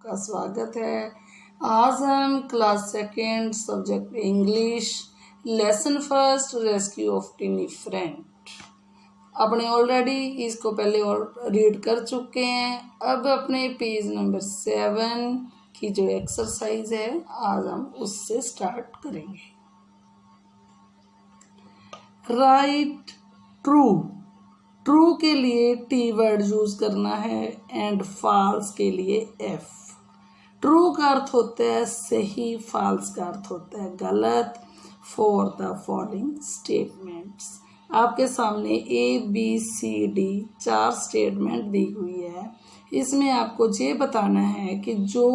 आपका स्वागत है। आज हम class second subject English lesson first rescue of टिनी friend अपने ऑलरेडी इसको पहले और रीड कर चुके हैं। अब अपने पेज नंबर 7 की जो एक्सरसाइज है आज हम उससे स्टार्ट करेंगे। Right true. ट्रू के लिए टी वर्ड यूज करना है एंड फॉल्स के लिए एफ। ट्रू का अर्थ होता है सही, फॉल्स का अर्थ होता है गलत। फॉर द फॉलोइंग स्टेटमेंट्स आपके सामने ABCD 4 स्टेटमेंट दी हुई है। इसमें आपको ये बताना है कि जो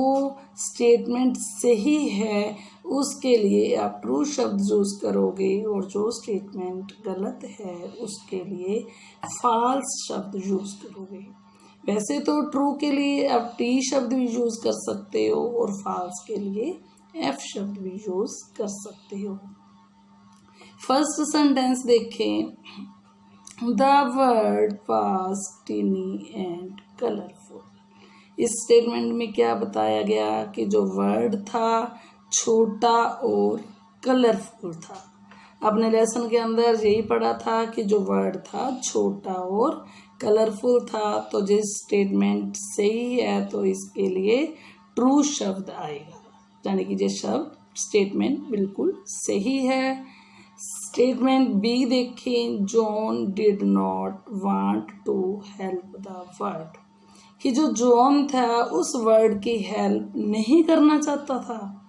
स्टेटमेंट सही है उसके लिए आप ट्रू शब्द यूज करोगे और जो स्टेटमेंट गलत है उसके लिए फॉल्स शब्द यूज करोगे। वैसे तो ट्रू के लिए आप टी शब्द भी यूज कर सकते हो और फॉल्स के लिए एफ शब्द भी यूज कर सकते हो। फर्स्ट सेंटेंस देखें। The word was tiny and colourful. इस स्टेटमेंट में क्या बताया गया कि जो वर्ड था छोटा और कलरफुल था। अपने लेसन के अंदर यही पढ़ा था कि जो वर्ड था छोटा और कलरफुल था। तो जिस स्टेटमेंट सही है तो इसके लिए ट्रू शब्द आएगा, यानी कि ये शब्द स्टेटमेंट बिल्कुल सही है। स्टेटमेंट बी देखें। John did not want to help the word. कि जो जॉन था उस वर्ड की हेल्प नहीं करना चाहता था,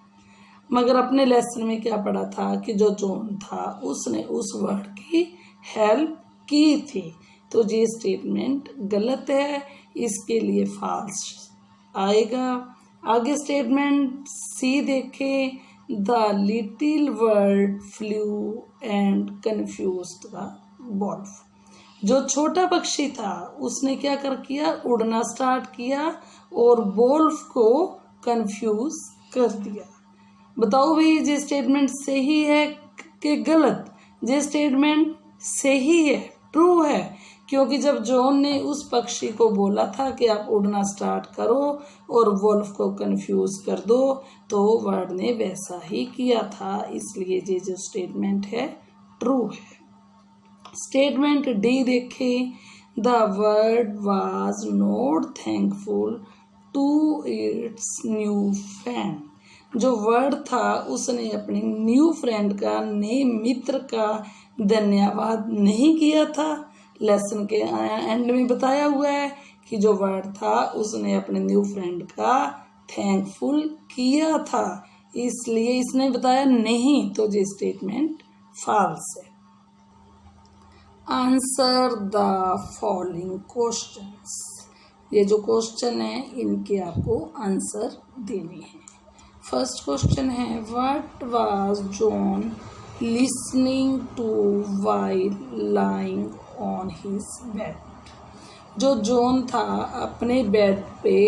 मगर अपने लेसन में क्या पढ़ा था कि जो जॉन था उसने उस वर्ड की हेल्प की थी। तो ये स्टेटमेंट गलत है, इसके लिए फॉल्स आएगा। आगे स्टेटमेंट सी देखें। The little bird flew and confused the wolf. जो छोटा पक्षी था उसने क्या किया, उड़ना स्टार्ट किया और वोल्फ को कंफ्यूज कर दिया। बताओ भाई ये स्टेटमेंट सही है कि गलत? ये स्टेटमेंट सही है, ट्रू है, क्योंकि जब जॉन ने उस पक्षी को बोला था कि आप उड़ना स्टार्ट करो और वोल्फ को कंफ्यूज कर दो, तो वर्ड ने वैसा ही किया था, इसलिए ये जो स्टेटमेंट है ट्रू है। स्टेटमेंट डी देखें। The word was not thankful to its new friend. जो वर्ड था उसने अपने न्यू फ्रेंड का, नए मित्र का धन्यवाद नहीं किया था। लेसन के एंड में बताया हुआ है कि जो वर्ड था उसने अपने न्यू फ्रेंड का थैंकफुल किया था, इसलिए इसने बताया नहीं, तो ये स्टेटमेंट फॉल्स है। Answer the following questions. ये जो क्वेश्चन है इनके आपको आंसर देने हैं। फर्स्ट क्वेश्चन है what was John listening to while lying on his bed. जो जॉन था अपने बेड पे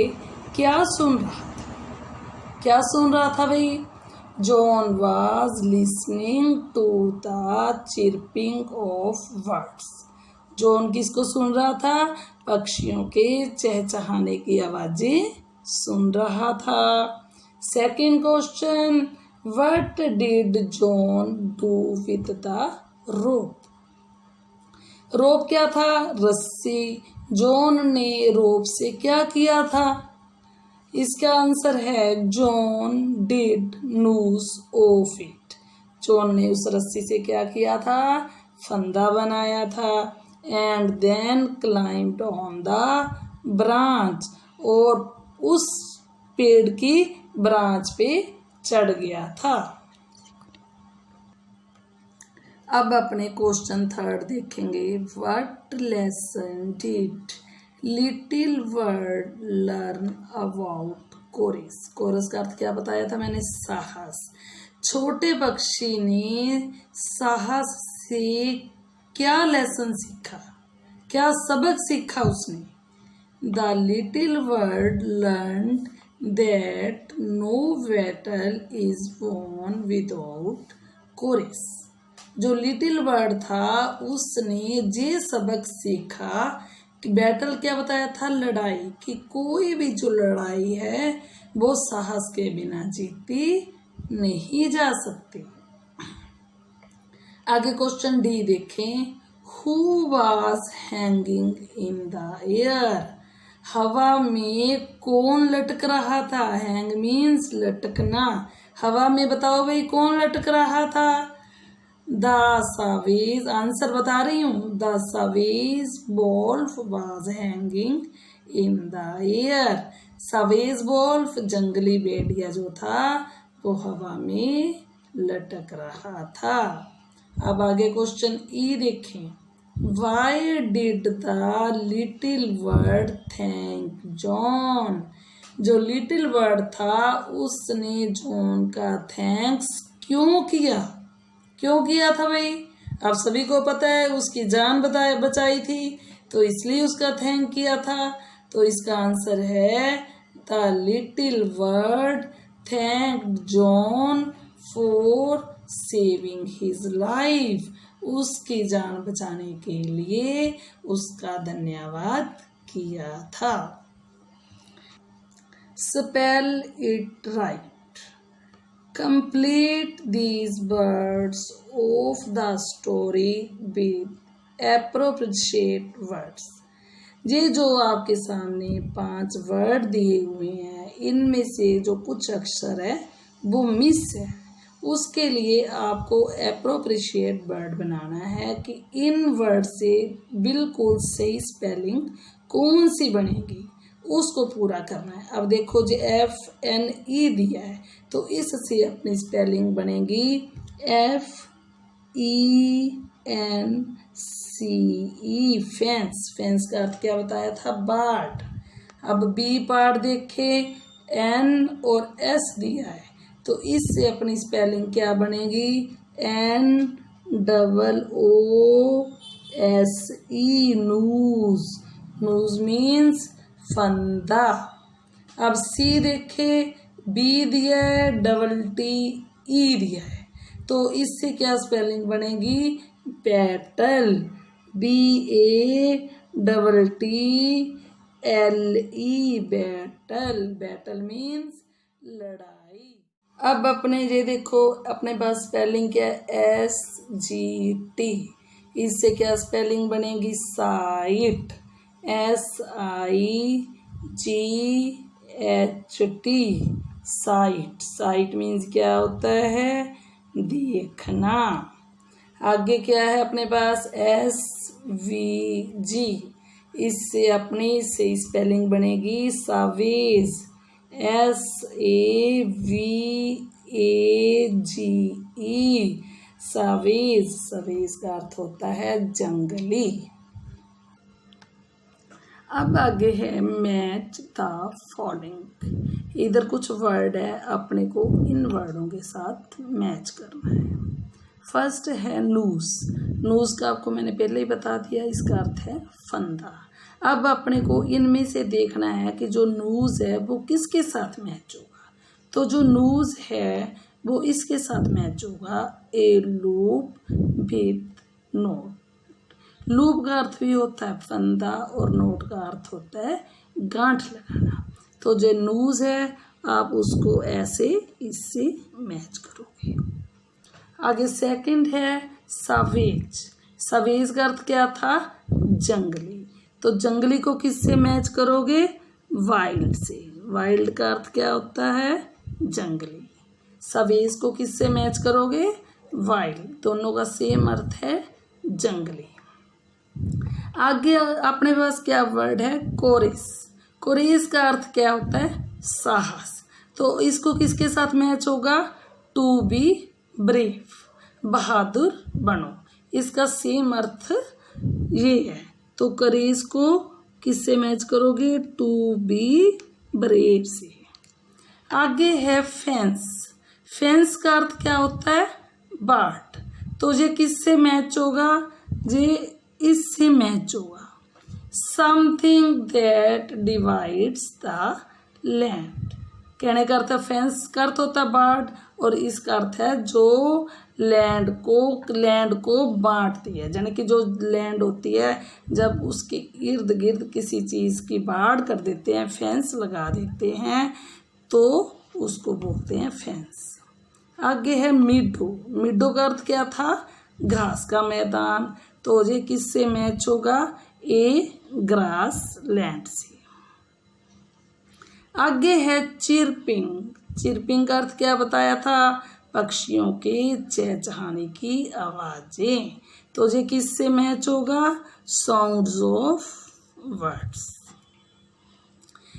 क्या सुन रहा था? क्या सुन रहा था भाई? John was listening to the chirping of birds. John किसको सुन रहा था? पक्षियों के चहचहाने की आवाजें सुन रहा था। Second question what did John do with the rope. Rope क्या था? रस्सी। जॉन ने रोप से क्या किया था? इसका आंसर है John did use of it. John ने उस रस्सी से क्या किया था? फंदा बनाया था। And then climbed on the branch, और उस पेड़ की ब्रांच पे चढ़ गया था। अब अपने क्वेश्चन थर्ड देखेंगे। What lesson did little bird learn about courage. Courage का अर्थ क्या बताया था मैंने? साहस। छोटे पक्षी ने साहस से क्या लेसन सीखा, क्या सबक सीखा उसने? The little bird learn that no battle is won without courage. जो लिटिल बर्ड था उसने ये सबक सीखा कि बैटल क्या बताया था? लड़ाई। कि कोई भी जो लड़ाई है वो साहस के बिना जीती नहीं जा सकती। आगे क्वेश्चन डी देखें। Who was hanging in the air. हवा में कौन लटक रहा था। हैंग मीन्स लटकना। हवा में बताओ भाई कौन लटक रहा था। द सावेज, आंसर बता रही हूं। The savage wolf was hanging in the air. Savage wolf जंगली भेड़िया जो था वो हवा में लटक रहा था। अब आगे क्वेश्चन ई देखें। Why did the little bird thank John. जो लिटिल बर्ड था उसने जॉन का थैंक्स क्यों किया। क्यों किया था भाई। आप सभी को पता है उसकी जान बचाई थी तो इसलिए उसका थैंक किया था। तो इसका आंसर है the little bird thank John for saving his life. उसकी जान बचाने के लिए उसका धन्यवाद किया था। Spell it right. Complete these words of the story with appropriate words. ये जो आपके सामने 5 वर्ड दिए हुए हैं इनमें से जो कुछ अक्षर है वो मिस है। उसके लिए आपको एप्रोप्रिशिएट वर्ड बनाना है कि इन वर्ड से बिल्कुल सही स्पेलिंग कौन सी बनेगी उसको पूरा करना है। अब देखो जो FNE दिया है तो इससे अपनी स्पेलिंग बनेगी FENCE फेंस। फेंस का अर्थ क्या बताया था बार्ड। अब B पार्ट देखे N और S दिया है तो इससे अपनी स्पेलिंग क्या बनेगी NOOSE नूज। नूज मीन्स फंदा। अब C देखे B दिया है TTE दिया है तो इससे क्या स्पेलिंग बनेगी battle. BATTLE battle. Battle means लड़ाई। अब अपने ये देखो अपने पास स्पेलिंग क्या है SGT। इससे क्या स्पेलिंग बनेगी site. SIGHT site. Site means क्या होता है देखना। आगे क्या है अपने पास SVG। इससे अपनी सही स्पेलिंग बनेगी सावेज। SAVAGE Chavez. सावेज का अर्थ होता है जंगली। अब आगे है मैच द फॉलोइंग। इधर कुछ वर्ड है अपने को इन वर्डों के साथ मैच करना है। फर्स्ट है नूज। नूज का आपको मैंने पहले ही बता दिया इसका अर्थ है फंदा। अब अपने को इनमें से देखना है कि जो नूज है वो किसके साथ मैच होगा। तो जो नूज है वो इसके साथ मैच होगा ए लूप विद नोट। लूप का अर्थ भी होता है फंदा और नोट का अर्थ होता है गांठ लगाना। तो जो नूज है आप उसको ऐसे इससे मैच करोगे। आगे सेकंड है सवेज। सवेज का अर्थ क्या था जंगली। तो जंगली को किससे मैच करोगे वाइल्ड से। वाइल्ड का अर्थ क्या होता है जंगली। सवेज को किससे मैच करोगे वाइल्ड। दोनों का सेम अर्थ है जंगली। आगे अपने पास क्या वर्ड है कोरेस। कोरेस का अर्थ क्या होता है साहस। तो इसको किसके साथ मैच होगा टू बी ब्रेव। बहादुर बनो। इसका सेम अर्थ ये है। तो करेज को किससे मैच करोगे टू बी ब्रेव से। आगे है फेंस। फेंस का अर्थ क्या होता है बाट। तो ये किससे मैच होगा ये इससे मैच होगा something that divides the land. कहने का अर्थ है फेंस का अर्थ होता है बाट और इसका अर्थ है जो लैंड को बांटती है। यानी कि जो लैंड होती है जब उसके इर्द गिर्द किसी चीज़ की बाड़ कर देते हैं फेंस लगा देते हैं तो उसको बोलते हैं फेंस। आगे है मीडो। मीडो का अर्थ क्या था? घास का मैदान। तो ये किससे मैच होगा? ए ग्रास लैंड से। आगे है चिरपिंग। चिरपिंग का अर्थ क्या बताया था? पक्षियों के चहचहाने की आवाजें। तो ये किससे मैच होगा? Sounds of words.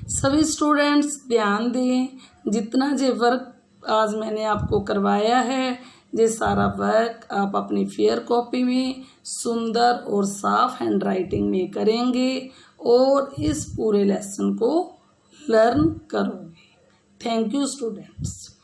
सभी स्टूडेंट्स ध्यान दें, जितना ये वर्क आज मैंने आपको करवाया है, ये सारा वर्क आप अपनी फेयर कॉपी में सुंदर और साफ हैंड राइटिंग में करेंगे और इस पूरे लेसन को लर्न करोगे। Thank you students.